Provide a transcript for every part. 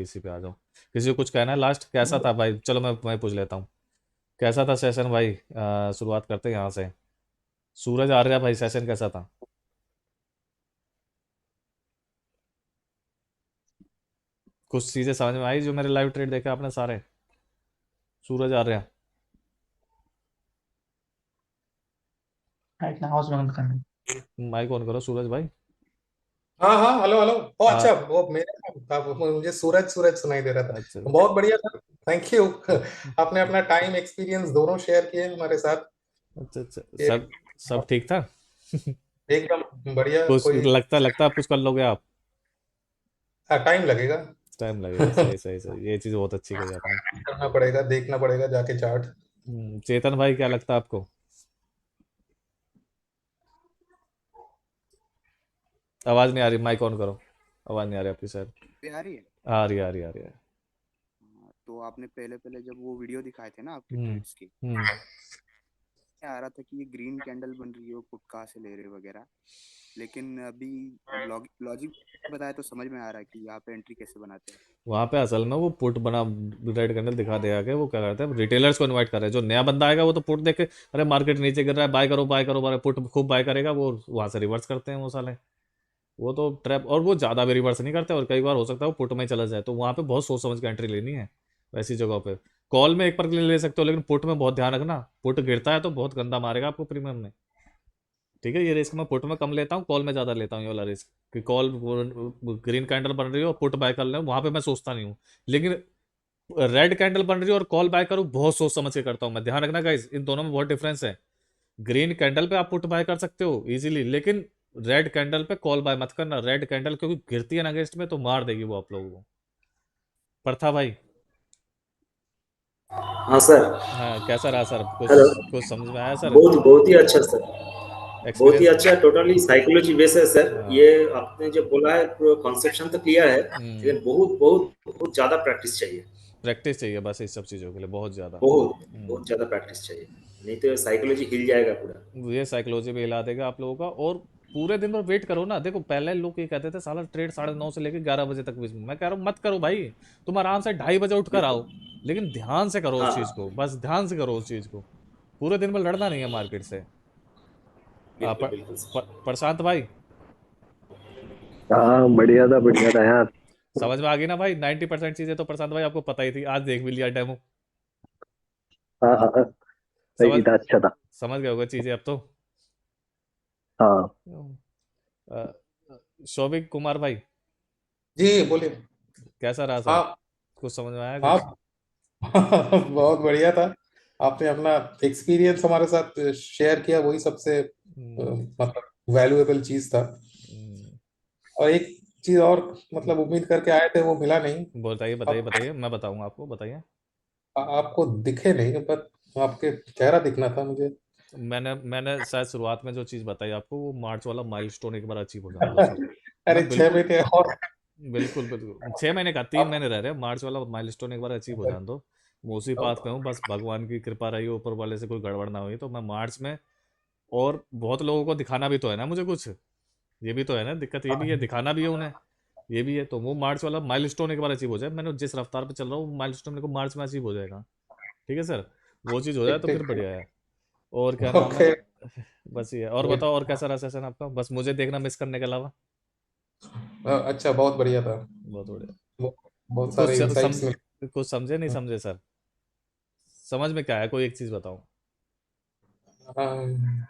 इसी पे आ जाओ। किसी को कुछ कहना है लास्ट? कैसा था भाई? चलो मैं पूछ लेता हूँ। कैसा था सेशन भाई? शुरुआत करते हैं यहाँ से। सूरज आर्या भाई, सेशन कैसा था? कुछ चीजें समझ में आई जो मेरे लाइव ट्रेड देखे आपने सारे? सूरज आर्या। राइट नाउ हाउस बंद करना। माइक ऑन करो सूरज भाई। हाँ हाँ, हेलो हेलो। ओ आ, अच्छा, वो मेरे मुझे सूरज सूरज सुनाई दे रहा अच्छा। था। बहुत बढ़िया था। Thank you. आपने अपना टाइम एक्सपीरियंस दोनों शेयर किए हमारे साथ। अच्छा अच्छा, ये सब सब ठीक था? एकदम बढ़िया। कुछ कोई लगता आप कुछ कर लोगे आप? टाइम लगेगा। टाइम लगेगा, सही सही सही, ये चीज़ बहुत अच्छी कही आपने। करना पड़ेगा, देखना पड़ेगा जाके चार्ट। चेतन भाई क्या लगता है आपको? आवाज़ नहीं आ रही, माइक ऑन करो। आवाज़ नहीं आ रही आपकी सर। पे आ रही है। आ रही है, आ रही है, आ रही है। हाँ, तो आपने पहले पहले जब वो वीडियो दिखाए थे ना आपके हम्म। ट्रेड्स की, हम्म। आ रहा था कि ये ग्रीन कैंडल बन रही है, वो पुट कहाँ से ले रहे वगैरह। लेकिन अभी लॉजिक बताया तो समझ में आ रहा है कि यहाँ पे एंट्री कैसे बनाते हैं। वहां पे असल में वो पुट बना, रेड कैंडल दिखा दिया के वो क्या करते हैं, रिटेलर्स को इनवाइट कर रहे हैं। जो नया बंदा आएगा वो तो पुट देख के, अरे मार्केट नीचे गिर रहा है, बाय करो बाय करो बाय, पुट खूब बाय करेगा, वो वहां से रिवर्स करते हैं वो साले। वो तो ट्रैप, और वो ज़्यादा भी रिवर्स नहीं करते, और कई बार हो सकता है वो पुट में चला जाए, तो वहाँ पे बहुत सोच समझ के एंट्री लेनी है वैसी जगह पे। कॉल में एक पर के लिए ले सकते हो, लेकिन पुट में बहुत ध्यान रखना। पुट गिरता है तो बहुत गंदा मारेगा आपको प्रीमियम में। ठीक है, ये रिस्क मैं पुट में कम लेता हूँ, कॉल में ज़्यादा लेता हूँ ये वाला रिस्क। कि कॉल ग्रीन कैंडल बन रही हो, पुट बाय कर ले, वहाँ पे मैं सोचता नहीं हूँ। लेकिन रेड कैंडल बन रही हो और कॉल बाय करूँ, बहुत सोच समझ के करता हूँ मैं। ध्यान रखना गाइस, इन दोनों में बहुत डिफरेंस है। ग्रीन कैंडल पे आप पुट बाय कर सकते हो इजीली, लेकिन रेड कैंडल पे कॉल बाय मत करना। रेड कैंडल क्योंकि गिरती है ना अगेंस्ट में, तो मार देगी वो आप लोगों को। प्रथा भाई। हाँ सर। हाँ, कैसा रहा सर? कुछ हेलो। कुछ समझ में आया सर? बहुत बहुत ही अच्छा सर। बहुत ही एक्सपीरियंस। अच्छा, टोटली साइकोलॉजी बेस है सर हाँ। ये। आपने जो बोला है कॉन्सेप्शन तो क्लियर है, हम्म। लेकिन बहुत बहुत बहुत ज़्यादा प्रैक्टिस चाहिए। प्रैक्टिस चाहिए बस इस सब चीज़ों के लिए, बहुत ज़्यादा। बहुत हम्म। बहुत ज़्यादा प्रैक्टिस चाहिए, नहीं तो साइकोलॉजी हिल जाएगा पूरा। ये साइकोलॉजी भी हिला देगा आप लोगों का। और पूरे दिन भर वेट करो ना। देखो पहले लोग ये कहते थे साला ट्रेड 9:30 से लेकर 11 बजे तक बीच में, मैं कह रहा हूँ मत करो भाई। तुम आराम से 2:30 बजे उठ कर आओ। बिल्कुल। लेकिन ध्यान से करो हाँ उस चीज़ हाँ। को, बस ध्यान से करो उस चीज़ को। पूरे दिन में लड़ना नहीं है मार्केट से। बिल्कुल बिल्कुल सर। प्रशांत भाई। हाँ, बढ़िया था यार। समझ में आ गई ना भाई? 90% चीज़ें तो प्रशांत भाई आपको पता ही थी, आज देख भी लिया डेमो। हाँ हाँ हाँ, समझ सही था, अच्छा था। समझ गए होगे चीज़ें अब तो। हाँ अ, शौविक कुमार भाई, जी बोलिए। कैसा रहा सर? हाँ कुछ समझ में आया हाँ। कुछ? बहुत बढ़िया था। आपने अपना एक्सपीरियंस हमारे साथ शेयर किया, वही सबसे हम्म। मतलब वैल्यूएबल चीज था। हम्म। और एक चीज और, मतलब उम्मीद करके आए थे वो मिला नहीं। बताइए बताइए अब बताइए, मैं बताऊंगा आपको, बताइए। आपको दिखे नहीं, पर आपके चेहरा दिखना था मुझे। मैंने शायद शुरुआत में जो चीज़ बताई आपको, वो मार्च वाला माइलस्टोन एक बार अचीव हो जाने दो सर। अरे मैं छह बिल्कुल, महीने और। बिल्कुल बिल्कुल 6 महीने का, तीन अब महीने रह रहे हैं। मार्च वाला माइलस्टोन एक बार अचीव हो जाने दो। मैं उसी पाथ पे हूँ, बस भगवान की कृपा रही, ऊपर वाले से कोई गड़बड़ ना हुई तो मैं मार्च में। और बहुत लोगों को दिखाना भी तो है ना मुझे कुछ। ये भी तो है ना, दिक्कत ये भी है, दिखाना भी है उन्हें। ये भी है, तो वो मार्च वाला माइलस्टोन एक बार अचीव हो जाए, मैंने जिस रफ्तार पे चल रहा हूँ माइलस्टोन मेरे को मार्च में अचीव हो जाएगा। ठीक है सर। वो चीज़ हो जाए ठीक तो फिर ठीक। बढ़िया है। और क्या नाम है? ओके। बस ये है। और बताओ, और कैसा रहा सेशन आपका, बस मुझे देखना मिस करने के अलावा? अच्छा, बहुत बढ़िया था। बहुत बढ़िया। बहुत कुछ सारे इंसाइट्स मिले। कुछ समझे नहीं समझे सर? समझ में क्या है, कोई एक चीज़ बताओ। अम,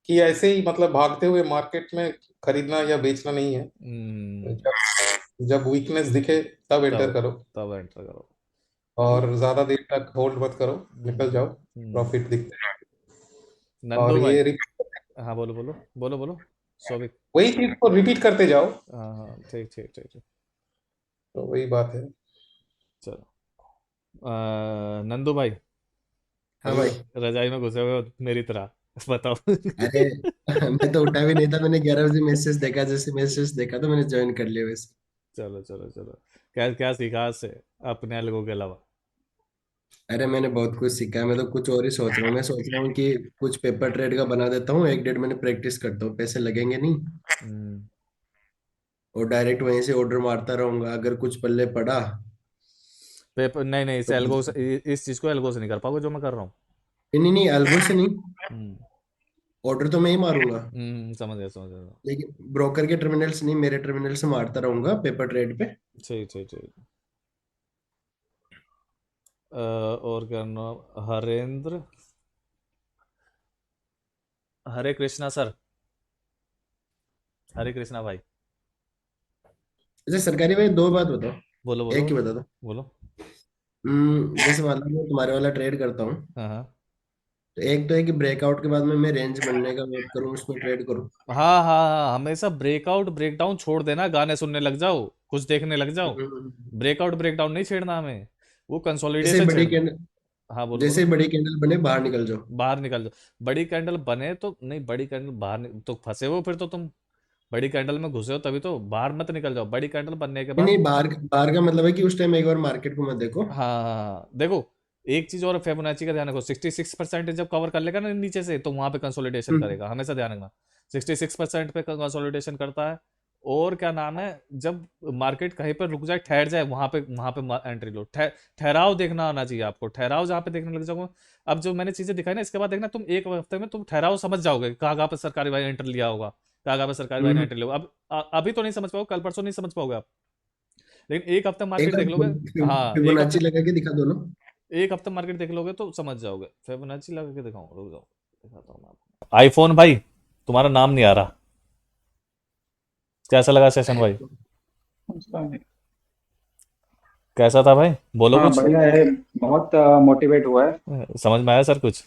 कि ऐसे ही मतलब भागते हुए मार्केट में खरीदना या बेचना नहीं है। हम्म। जब जब वीकनेस दिखे तब एंटर तब करो। तब एंटर करो। और ज्यादा देर तक होल्ड मत करो। निकल हम्म। जाओ। हम्म। प्रॉफिट दिखता है। नंदू और भाई। ये हाँ, बोलो बोलो बोलो बोलो। सौविक। वही चीज को रिपीट करते जाओ। हाँ हाँ, ठीक ठीक ठीक ठीक। तो वही बात है। चलो। नंदू भाई, हाँ अभी भाई। रजाई में घुसे हुए हो मेरी तरह। बताओ। अरे मैं तो उठा भी नहीं था, मैंने 11 बजे मैसेज देखा, जैसे मैसेज देखा तो मैंने ज्वाइन कर लिया वैसे। चलो चलो चलो। क्या क्या सीखा आज से, अपने लोगों के अलावा? अरे मैंने बहुत कुछ सीखा है, मैं तो कुछ और ही सोच रहा हूँ। मैं सोच रहा हूँ कि कुछ पेपर ट्रेड का बना देता हूँ, 1 डेढ़ महीने प्रैक्टिस करता हूँ, पैसे लगेंगे नहीं। हम्म। और डायरेक्ट वहीं से ऑर्डर मारता रहूंगा, अगर कुछ पल्ले पड़ा पेपर नहीं नहीं, इसे तो एल्गो से, इस चीज को एल्गो से नहीं कर पाओगे जो मैं कर रहा हूँ। नहीं नहीं, अल्गो से नहीं, हम्म ऑर्डर तो मैं ही मारूंगा, समझ गया। लेकिन ब्रोकर के टर्मिनल से नहीं, मेरे टर्मिनल से मारता रहूंगा पेपर ट्रेड पे। ठीक। और क्या नाम, हरेंद्र, हरे कृष्णा सर, हरे कृष्णा भाई। अच्छा सरकारी भाई, दो बात बताओ, बोलो एक बोलो ही बता दो। बोलो। जैसे मान लो मैं तुम्हारे वाला ट्रेड करता हूँ, हाँ तो एक तो है कि ब्रेकआउट के बाद में मैं रेंज बनने का वेट करूँ, उसमें ट्रेड करूँ। हाँ, हमेशा ब्रेकआउट ब्रेकडाउन छोड़ देना, गाने सुनने लग जाओ, कुछ देखने लग जाओ। ब्रेकआउट ब्रेकडाउन नहीं छेड़ना हमें, वो जैसे कंसोलिडेशन बड़ी छेड़ना। कैंडल हाँ बोलो जैसे बोलो। बड़ी कैंडल बने बाहर निकल जाओ। बाहर निकल जाओ, बड़ी कैंडल बने तो नहीं, बड़ी कैंडल तो फंसे हो फिर तो तुम, बड़ी कैंडल में घुसे हो तभी तो, बाहर मत निकल जाओ बड़ी कैंडल बनने के नहीं बाद। नहीं, बाहर बाहर का मतलब है कि उस टाइम एक बार मार्केट को मत देखो। हाँ देखो, एक चीज और फिबोनाची का ध्यान रखो, 66% जब कवर कर लेगा ना नीचे से, तो वहां पे कंसोलिडेशन हम्म, करेगा, हमेशा ध्यान रखना। 66% पे कंसोलिडेशन करता है। और क्या नाम है, जब मार्केट कहीं पर रुक जाए, ठहर जाए, वहां पे एंट्री लो। ठहराव देखना आना चाहिए आपको, ठहराव जहां पे देखने लग जाओगे। अब जो मैंने चीजें दिखाई ना, इसके बाद देखना तुम एक हफ्ते में तुम ठहराव समझ जाओगे, कहाँ पे सरकारी भाई एंटर लिया होगा, कहाँ पे सरकारी भाई ने हम्म। एंटर लिया होगा। अब अभी तो नहीं समझ पाओगे, कल परसों नहीं समझ पाओगे आप, लेकिन एक हफ्ता एक मार्केट देख लोगे। बार हाँ एक हफ्ते, फिबोनाची लगा के दिखा दो ना। एक हफ्ता मार्केट देख लोगे तो समझ जाओगे। फिबोनाची लगा के दिखाऊं, रुक जाओ दिखाता हूँ मैं आपको। आईफोन भाई, तुम्हारा नाम नहीं आ रहा, कैसा लगा सेशन भाई? कैसा था भाई, बोलो हाँ कुछ। बढ़िया है, बहुत मोटिवेट हुआ है। समझ में आया सर कुछ?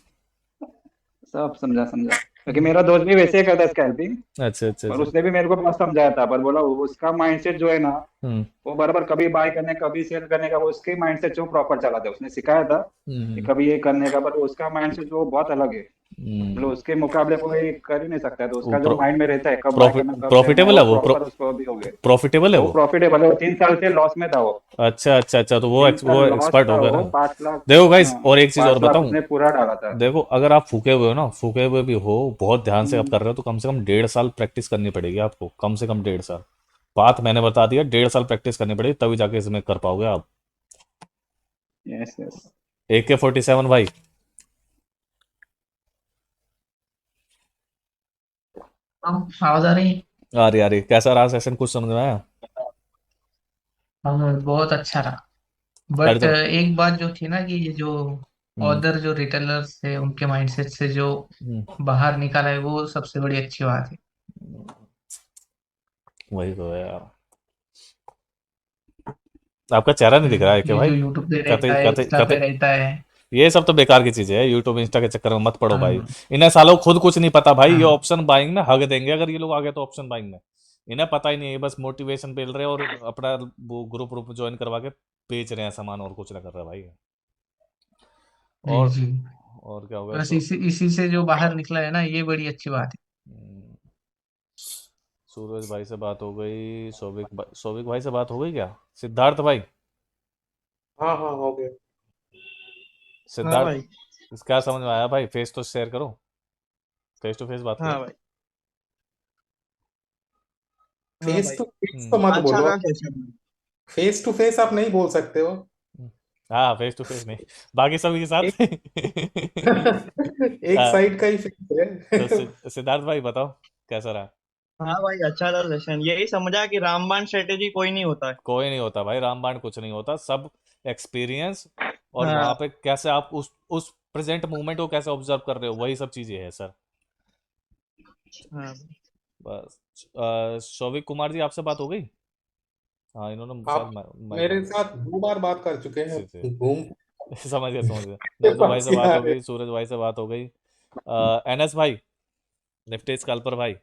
सब समझा समझा, क्योंकि मेरा दोस्त भी वैसे ही करता है स्कैल्पिंग, और अच्छा। उसने भी मेरे को बहुत समझाया था, पर बोला उसका माइंडसेट जो है ना, हम्म वो बराबर कभी बाय करने कभी सेल करने का, वो उसके माइंडसेट जो प्रॉपर चला था, उसने सिखाया था कि हम्म कभी ये करने का, पर उसका माइंडसेट जो बहुत अलग है, मतलब हम्म उसके मुकाबले कोई कर ही नहीं सकता है, तो वो उसका जो माइंड में रहता है कब बाय प्रॉफिट करना कब सेल करना है, प्रॉफिटेबल वो है वो, प्रॉपर उसको अभी हो गया। प्रॉफिटेबल है वो वो। प्रॉफिटेबल है, वो 3 साल से लॉस में था वो, अच्छा, तो वो 3 साल वो लॉस एक्सपर्ट था हो गया वो, ना। 5 लाख। देखो गाइस, हाँ, और एक चीज और 5 लाख बताऊं, उसने पूरा डाला था। देखो अगर आप फूके हुए हो ना, फूके हुए भी हो, बहुत ध्यान से आप हम्म, कर रहे हो, तो कम से कम 1.5 साल प्रैक्टिस करनी पड़ेगी आपको, कम से कम 1.5 साल। बात मैंने बता दिया, 1.5 साल प्रैक्टिस करनी पड़ेगी, तभी जाके इसमें कर पाओगे आप। Yes yes. AK-47 भाई, आवाज आ रही है। आ रही, कैसा रहा सेशन, कुछ समझ में आया? बहुत अच्छा रहा, कर बट दो। एक बात जो थी ना कि ये जो हम्म अदर जो रिटेलर्स थे उनके माइंडसेट से जो हम्म, बाहर निकाला है, वो सबसे बड़ी अच्छी बात है। वही तो है यार। आपका चेहरा नहीं दिख रहा है क्या ये भाई? जो यूट्यूब पे कते रहता है, कते इंस्टा पे कते रहता है। ये सब तो बेकार की चीजें है, यूट्यूब इंस्टा के चक्कर में मत पड़ो भाई। हाँ इन्हें सालों खुद कुछ नहीं पता भाई, ये हाँ ऑप्शन बाइंग में हग देंगे अगर ये लोग आगे, तो ऑप्शन बाइंग में इन्हें पता ही नहीं है, बस मोटिवेशन मिल रहे हैं और अपना वो ग्रुप ज्वाइन करवा के बेच रहे हैं सामान, और कुछ ना कर रहा भाई। जी और जी। और क्या होगा बस तो। इसी इसी से जो बाहर निकला है ना, ये बड़ी अच्छी बात हम्म, सूरज भाई से बात हो गई, सौविक भाई से बात हो गई क्या? सिद्धार्थ भाई, हाँ हाँ हो गया। हाँ सिद्धार्थ, भाई। क्या समझ में आया भाई? फेस तो शेयर करो, फेस टू फेस बात हाँ करो। भाई। हाँ फेस भाई। टू फेस तो मत अच्छा बोलो, था सेशन। फेस टू फेस आप नहीं बोल सकते हो। हम्म, हाँ फेस टू फेस नहीं, बाकी सभी के साथ। एक एक हाँ, साइड का ही फेस तो है। सिद्धार्थ भाई बताओ, कैसा रहा? हाँ भाई, अच्छा था सेशन, यही समझा कि रामबाण स्ट्रेटेजी कोई नहीं होता है। कोई नहीं होता भाई, रामबाण कुछ नहीं होता, सब एक्सपीरियंस, और वहां हाँ पे कैसे आप उस प्रेजेंट मोमेंट को कैसे ऑब्जर्व कर रहे हो, वही सब चीजें है सर। हाँ। बस शौविक कुमार जी, आपसे बात हो गई? हाँ, इन्होंने शायद आप माइक मेरे ऑन साथ 2 बार बात कर चुके हैं, से घूम समझ गया। के नंदू भाई पास से ही बात आ हो रहे। गई, सूरज भाई से बात हो गई, NS भाई, निफ्टी स्कैल्पर भाई।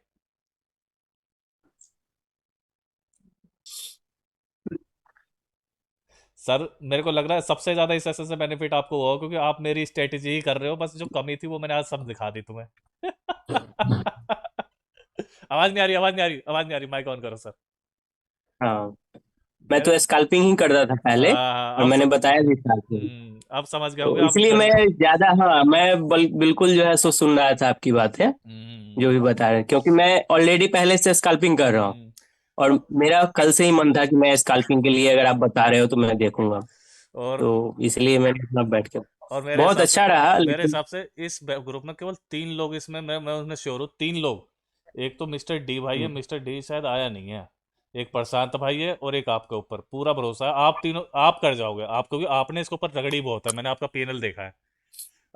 सर मेरे को लग रहा है सबसे ज्यादा इस सेशन से बेनिफिट आपको हुआ, क्योंकि आप मेरी स्ट्रेटेजी ही कर रहे हो, बस जो कमी थी वो मैंने आज सब दिखा दी तुम्हें। आवाज नहीं आ रही, आवाज नहीं आ रही, आवाज नहीं आ रही, माइक ऑन करो सर। हाँ, मैं मेरे तो स्कैल्पिंग ही करता था पहले, और अब मैंने बताया भी स्कैल्पिंग, अब समझ गए होगे तो आप इसलिए कर। मैं ज्यादा, हाँ मैं बिल्कुल जो है सो सुन रहा था आपकी बातें, जो भी हम्म बता रहे हैं, क्योंकि मैं ऑलरेडी पहले से स्कैल्पिंग कर रहा हूँ, हम्म, और मेरा कल से ही मन था कि मैं स्कैल्पिंग के लिए, अगर आप बता रहे हो तो मैं देखूंगा, और तो इसलिए मैंने अपना बैठ के और बहुत अच्छा रहा। मेरे लेकिन हिसाब से इस ग्रुप में केवल 3 लोग इसमें, मैं उसमें श्योर हूँ, 3 लोग। एक तो मिस्टर डी भाई है, मिस्टर डी शायद आया नहीं है, एक प्रशांत भाई है, और एक आपके ऊपर पूरा भरोसा है। आप तीनों आप कर जाओगे, आप, क्योंकि आपने इसके ऊपर रगड़ी बहुत है, मैंने आपका पैनल देखा है,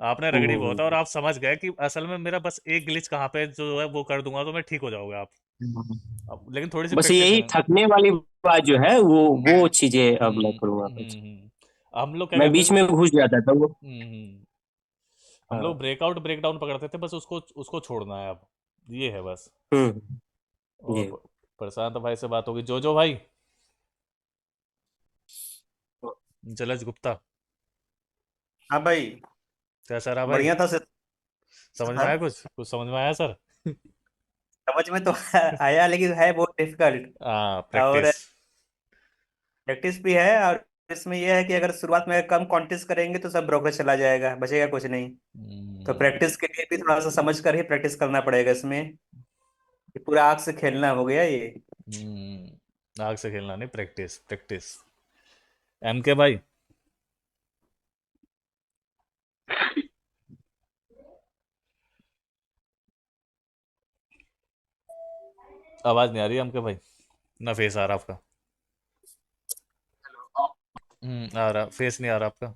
आपने रगड़ी बहुत है, और आप समझ गए कि असल में मेरा बस एक ग्लिच कहाँ पे जो है वो कर दूंगा तो मैं ठीक हो जाओगे आप। लेकिन थोड़ी सी बस प्रैक्टिस यही करें। थकने वाली बात जो है, वो चीजें अब मैं करूंगा बस। हम लोग क्या मैं करते बीच थे। में घुस जाता था वो। हम लोग हाँ। ब्रेकआउट ब्रेकडाउन पकड़ते थे, बस उसको उसको छोड़ना है अब, ये है बस। और जी। प्रशांत भाई से बात होगी, जो भाई, जलज गुप्ता, हाँ भाई, कैसा रहा भाई? बढ़िया था सर। समझ में सर आया, कुछ समझ में आया सर? समझ में तो आया, लेकिन है बहुत डिफिकल्ट। हाँ, और प्रैक्टिस। प्रैक्टिस भी है, और इसमें यह है कि अगर शुरुआत में कम कॉन्टेस्ट करेंगे तो सब ब्रोकर चला जाएगा, बचेगा कुछ नहीं। तो प्रैक्टिस के लिए भी थोड़ा सा समझ कर ही प्रैक्टिस करना पड़ेगा इसमें। ये पूरा आग से खेलना हो गया ये। आग से खेलना नहीं, प्रैक्टिस प्रैक्टिस। एम के भाई, आवाज नहीं आ रही एम के भाई, ना फेस आ रहा आपका। आ रहा, फेस नहीं आ रहा आपका।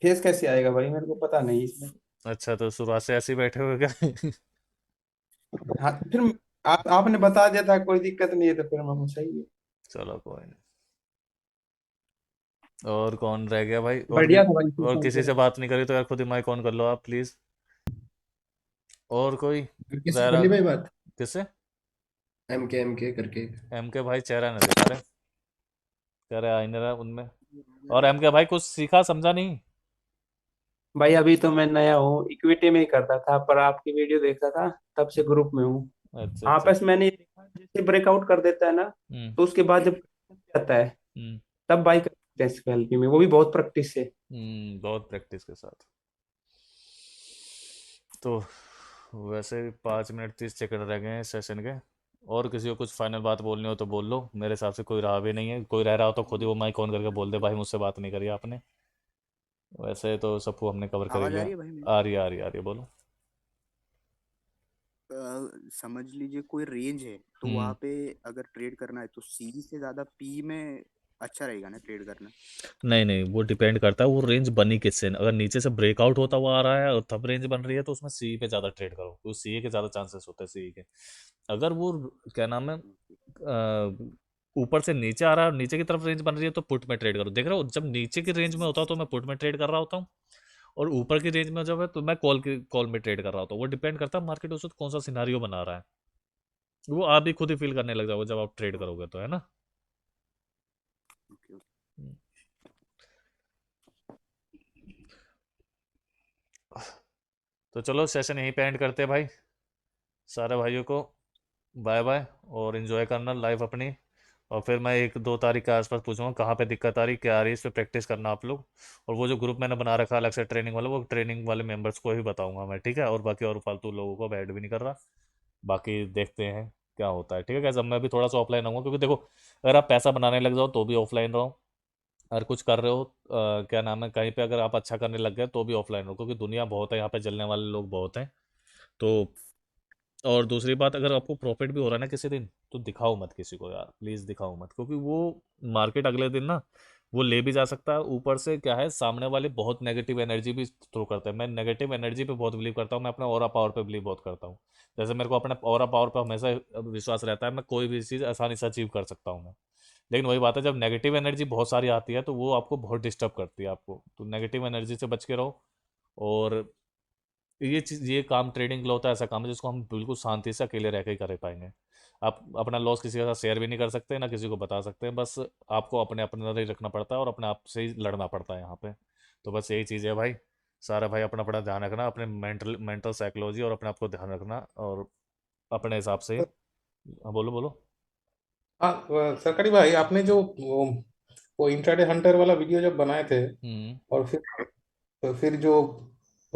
फेस कैसे आएगा भाई, मेरे को पता नहीं इसमें। अच्छा, तो शुरुआत से ऐसे ही बैठे हुए क्या? हाँ फिर आपने बता दिया था, कोई दिक्कत नहीं है, तो फिर हम सही है। चलो कोई नहीं। और कौन रह गया भाई? बढ़िया था भाई, और किसी से फिर बात नहीं करी तो यार खुद ही माइक ऑन कर लो आप प्लीज। और कोई किससे रह कर रहा? ली भाई बात? किससे? एम के करके। एम के भाई चेहरा नहीं दिखा रहे, कह रहे आ ही नहीं रहा उनमें। और एम के भाई कुछ सीखा समझा नहीं? भाई अभी तो मैं नया हूँ, इक्विटी में ही करता था, पर आपकी वीडियो देखता था, तब से ग्रुप में हूँ। अच्छा अच्छा। आपस मैंने ये देखा, जैसे ब्रेकआउट कर देता है ना, हम्म तो उसके बाद जब आता है हम्म तब बाई करते हैं स्कैल्पी में, वो भी बहुत प्रैक्टिस से। बहुत प्रैक्टिस के साथ। तो वैसे 5 मिनट 30 सेकंड रह गए हैं सेशन के। और किसी को कुछ फाइनल बात बोलनी हो तो बोल लो, मेरे हिसाब से कोई रहा भी नहीं है। कोई रह रहा हो तो खुद ही वो माइक ऑन करके बोल दे, भाई मुझसे बात नहीं करी आपने। वैसे तो सबको हमने कवर कर ही आवाज आ लिया। रही है भाई मेरी? आ रही है, आ रही है, आ रही है, बोलो। समझ लीजिए कोई रेंज है, तो हम्म वहां पे अगर ट्रेड करना है तो सी से ज्यादा पी में अच्छा रहेगा ना ट्रेड करना। नहीं नहीं, वो डिपेंड करता है वो रेंज बनी किससे। अगर नीचे से ब्रेकआउट होता हुआ आ रहा है और तब रेंज बन रही है तो उसमें सी पे ज़्यादा ट्रेड करो, क्योंकि सी के ज़्यादा चांसेस होते हैं सी के। अगर वो क्या नाम है, ऊपर से नीचे आ रहा है और नीचे की तरफ रेंज बन रही है तो पुट में ट्रेड करो। देख रहे हो, जब नीचे की रेंज में होता है तो मैं पुट में ट्रेड कर रहा होता हूँ, और ऊपर की रेंज में जब है तो मैं कॉल में ट्रेड कर रहा होता हूँ। वो डिपेंड करता है मार्केट उस वक्त कौन सा सिनारियो बना रहा है, वो आप भी खुद ही फील करने लग जाओगे जब आप ट्रेड करोगे तो, है ना। Okay okay. तो चलो सेशन यहीं पे एंड करते हैं भाई। सारे भाइयों को बाय बाय, और इन्जॉय करना लाइफ अपनी। और फिर मैं 1-2 तारीख के आसपास पूछूंगा कहाँ पे दिक्कत आ रही, क्या आ रही है, इस पर प्रैक्टिस करना आप लोग। और वो जो ग्रुप मैंने बना रखा अलग से ट्रेनिंग वाला, वो ट्रेनिंग वाले मेंबर्स को ही बताऊंगा मैं, ठीक है। और बाकी और फालतू लोगों को ऐड भी नहीं कर रहा। बाकी देखते हैं क्या होता है, ठीक है। कैसे मैं भी थोड़ा सा ऑफलाइन आऊँगा, क्योंकि देखो अगर आप पैसा बनाने लग जाओ तो भी ऑफलाइन रहो, अगर कुछ कर रहे हो क्या नाम है कहीं पे अगर आप अच्छा करने लग गए तो भी ऑफलाइन रहो, क्योंकि दुनिया बहुत है यहाँ पे, जलने वाले लोग बहुत हैं। तो और दूसरी बात, अगर आपको प्रॉफिट भी हो रहा है ना किसी दिन, तो दिखाओ मत किसी को यार, प्लीज़ दिखाओ मत, क्योंकि वो मार्केट अगले दिन ना वो ले भी जा सकता है। ऊपर से क्या है, सामने वाले बहुत नेगेटिव एनर्जी भी थ्रो करते हैं। मैं नेगेटिव एनर्जी पे बहुत बिलीव करता हूँ, मैं अपने ऑरा पावर पे बिलीव बहुत करता हूँ। जैसे मेरे को अपने ऑरा पावर पे हमेशा विश्वास रहता है, मैं कोई भी चीज़ आसानी से अचीव कर सकता हूँ मैं। लेकिन वही बात है, जब नेगेटिव एनर्जी बहुत सारी आती है तो वो आपको बहुत डिस्टर्ब करती है आपको, तो नेगेटिव एनर्जी से बच के रहो। और ये चीज़, ये काम ट्रेडिंग के लिए होता है, ऐसा काम है जिसको हम बिल्कुल शांति से अकेले रह के ही कर पाएंगे। आप अपना लॉस किसी के साथ शेयर भी नहीं कर सकते, ना किसी को बता सकते हैं, बस आपको अपने अपने अंदर ही रखना पड़ता है और अपने आप से ही लड़ना पड़ता है यहाँ पे। तो बस यही चीज़ है भाई। सारा भाई अपना अपना ध्यान रखना, अपने मेंटल मेंटल साइकोलॉजी और अपने आप को ध्यान रखना, और अपने हिसाब से। हाँ बोलो बोलो। हाँ सरकारी भाई, आपने जो वो इंट्राडे हंटर वाला वीडियो जब बनाए थे, हम्म और फिर जो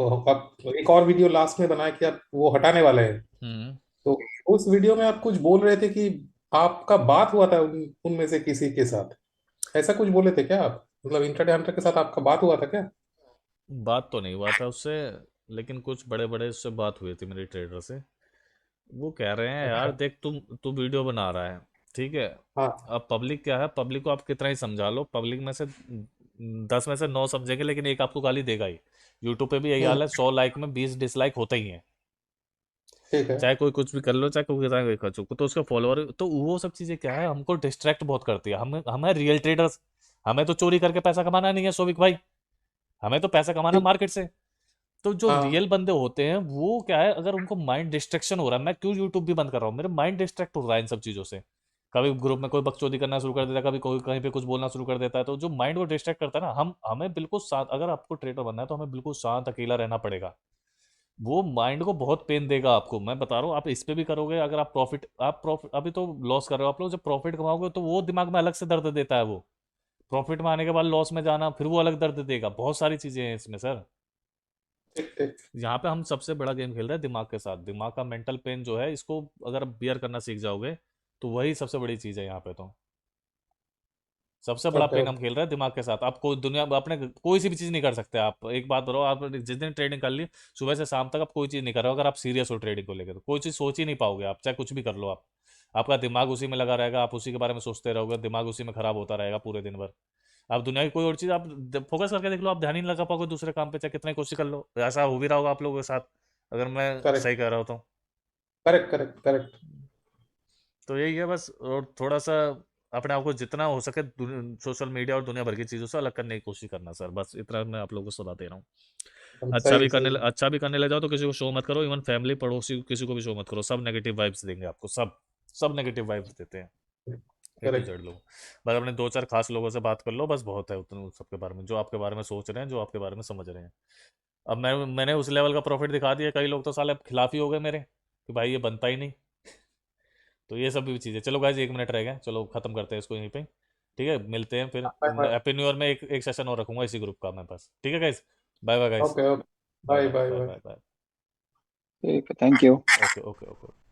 आप एक और वीडियो लास्ट में बनाए कि आप वो हटाने वाले हैं, हम्म तो उस वीडियो में आप कुछ बोल रहे थे कि आपका बात हुआ था उनमें से किसी के साथ, ऐसा कुछ बोले थे क्या आप? मतलब इंट्राडे हंटर के साथ आपका बात हुआ था क्या? बात तो नहीं हुआ था उससे, लेकिन कुछ बड़े बड़े उससे बात हुई थी मेरी ट्रेडर से। वो कह रहे हैं यार अच्छा। देख तू वीडियो बना रहा है, ठीक है। हाँ। अब पब्लिक क्या है, पब्लिक को आप कितना ही समझा लो, पब्लिक में से 10 में से 9 समझेंगे, लेकिन एक आपको गाली देगा ही। यूट्यूब पे भी यही हाल है, 100 लाइक में 20 डिसलाइक होते ही हैं। ठीक है। चाहे कोई कुछ भी कर लो, चाहे कोई कितना भी कर चुको, तो उसका फॉलोअर, तो वो सब चीजें क्या है, हमको डिस्ट्रैक्ट बहुत करती है। हमें रियल ट्रेडर्स, हमें तो चोरी करके पैसा कमाना नहीं है सोविक भाई, हमें तो पैसा कमाना ठीक। मार्केट से। तो जो हाँ। रियल बंदे होते हैं वो क्या है, अगर उनको माइंड डिस्ट्रैक्शन हो रहा है, मैं क्यों यूट्यूब भी बंद कर रहा हूँ, मेरा माइंड डिस्ट्रैक्ट हो रहा है इन सब चीजों से। कभी ग्रुप में कोई बकचोदी करना शुरू कर देता है, कभी कोई कहीं पे कुछ बोलना शुरू कर देता है, तो जो माइंड को डिस्ट्रैक्ट करता है ना, हमें बिल्कुल शांत, अगर आपको ट्रेडर बनना है तो हमें बिल्कुल शांत अकेला रहना पड़ेगा। वो माइंड को बहुत पेन देगा आपको, मैं बता रहा हूँ। आप इस पे भी करोगे, अगर आप प्रॉफिट अभी तो लॉस कर रहे हो आप लोग, जब प्रॉफिट कमाओगे तो वो दिमाग में अलग से दर्द देता है। वो प्रॉफिट में आने के बाद लॉस में जाना, फिर वो अलग दर्द देगा। बहुत सारी चीजें हैं इसमें सर। ठीक ठीक। यहाँ पे हम सबसे बड़ा गेम खेल रहे हैं दिमाग के साथ। दिमाग का मेंटल पेन जो है, इसको अगर आप बियर करना सीख जाओगे तो वही सबसे बड़ी चीज है यहाँ पे। तो सबसे बड़ा ओके पेन हम ओके। खेल रहे हैं दिमाग के साथ। आप कोई दुनिया अपने कोई सी भी चीज नहीं कर सकते। आप एक बात बताओ, आप जिस दिन ट्रेडिंग कर ली, सुबह से शाम तक आप कोई चीज नहीं कर रहे हो, अगर आप सीरियस हो ट्रेडिंग को लेकर, तो कोई चीज सोच ही नहीं पाओगे आप, चाहे कुछ भी कर लो आप। आपका दिमाग उसी में लगा रहेगा, आप उसी के बारे में सोचते रहोगे, दिमाग उसी में खराब होता रहेगा पूरे दिन भर। आप दुनिया की कोई और चीज आप फोकस करके देख लो, आप ध्यान ही नहीं लगा पाओगे दूसरे काम पे, चाहे कितना ही कोशिश कर लो। ऐसा हो भी रहा होगा आप लोगों के साथ, अगर मैं करेक्ट सही कह रहा हूँ तो। Correct correct correct. तो यही है बस। और थोड़ा सा अपने आप को जितना हो सके सोशल मीडिया और दुनिया भर की चीज़ों से अलग करने की कोशिश करना सर, बस इतना मैं आप लोगों को सलाह दे रहा हूँ। सही सही। अच्छा भी करने ले जाओ तो किसी को शो मत करो, इवन फैमिली पड़ोसी किसी को भी शो मत करो। सब नेगेटिव वाइब्स देंगे आपको, सब सब नेगेटिव वाइब्स देते हैं। ए टू करेक्ट। जेड लोग। बस अपने 2-4 खास लोगों से बात कर लो, बस बहुत है उतने उन सबके बारे में, जो आपके बारे में सोच रहे हैं, जो आपके बारे में समझ रहे हैं। अब मैंने उस लेवल का प्रॉफिट दिखा दिया, कई लोग तो साले खिलाफ ही हो गए मेरे, कि भाई ये बनता ही नहीं। तो ये सब भी चीज़ें। चलो गाइज 1 मिनट रह गया, चलो खत्म करते हैं इसको यहीं पे। ठीक है, मिलते हैं फिर। Bye bye. Happy new year में एक सेशन और रखूंगा इसी ग्रुप का मैं बस। ठीक है guys, bye bye guys. Okay okay. Bye bye bye bye bye bye. Bye bye. ठीक है, thank you. Okay okay okay.